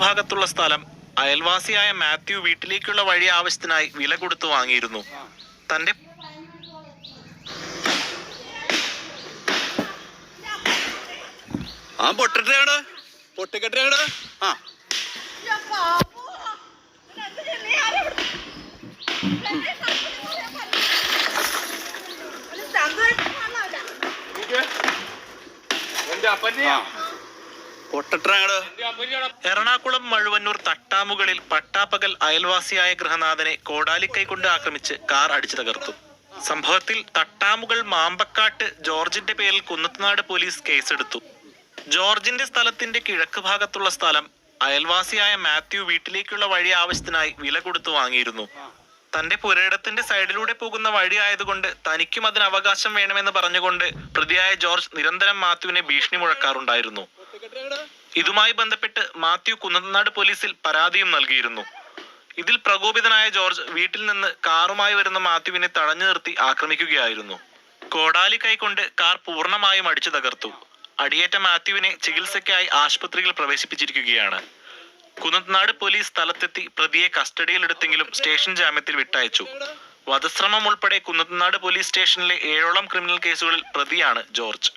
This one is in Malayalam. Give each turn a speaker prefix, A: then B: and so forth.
A: ഭാഗത്തുള്ള സ്ഥലം അയൽവാസിയായ മാത്യു വീട്ടിലേക്കുള്ള വഴി ആവശ്യത്തിനായി വില കൊടുത്തു വാങ്ങിയിരുന്നു. തന്റെ എറണാകുളം മഴുവന്നൂർ തട്ടാമുകളിൽ പട്ടാപ്പകൽ അയൽവാസിയായ ഗൃഹനാഥനെ കോടാലിക്കൈ കൊണ്ട് ആക്രമിച്ച് കാർ അടിച്ചു തകർത്തു. സംഭവത്തിൽ തട്ടാമുകൾ മാമ്പക്കാട്ട് ജോർജിന്റെ പേരിൽ കുന്നത്തുനാട് പോലീസ് കേസെടുത്തു. ജോർജിന്റെ സ്ഥലത്തിന്റെ കിഴക്ക് ഭാഗത്തുള്ള സ്ഥലം അയൽവാസിയായ മാത്യു വീട്ടിലേക്കുള്ള വഴി ആവശ്യത്തിനായി വില കൊടുത്തു വാങ്ങിയിരുന്നു. തന്റെ പുരയിടത്തിന്റെ സൈഡിലൂടെ പോകുന്ന വഴി ആയതുകൊണ്ട് തനിക്കും അതിന് അവകാശം വേണമെന്ന് പറഞ്ഞുകൊണ്ട് പ്രതിയായ ജോർജ് നിരന്തരം മാത്യുവിനെ ഭീഷണി മുഴക്കാറുണ്ടായിരുന്നു. ഇതുമായി ബന്ധപ്പെട്ട് മാത്യു കുന്നത്തുനാട് പോലീസിൽ പരാതിയും നൽകിയിരുന്നു. ഇതിൽ പ്രകോപിതനായ ജോർജ് വീട്ടിൽ നിന്ന് കാറുമായി വരുന്ന മാത്യുവിനെ തടഞ്ഞു നിർത്തി ആക്രമിക്കുകയായിരുന്നു. കോടാലി കൈകൊണ്ട് കാർ പൂർണ്ണമായും അടിച്ചു തകർത്തു. അടിയേറ്റ മാത്യുവിനെ ചികിത്സയ്ക്കായി ആശുപത്രിയിൽ പ്രവേശിപ്പിച്ചിരിക്കുകയാണ്. കുന്നത്തുനാട് പോലീസ് സ്ഥലത്തെത്തി പ്രതിയെ കസ്റ്റഡിയിലെടുത്തെങ്കിലും സ്റ്റേഷൻ ജാമ്യത്തിൽ വിട്ടയച്ചു. വധശ്രമം ഉൾപ്പെടെ കുന്നത്തുനാട് പോലീസ് സ്റ്റേഷനിലെ 7ഓളം ക്രിമിനൽ കേസുകളിൽ പ്രതിയാണ് ജോർജ്.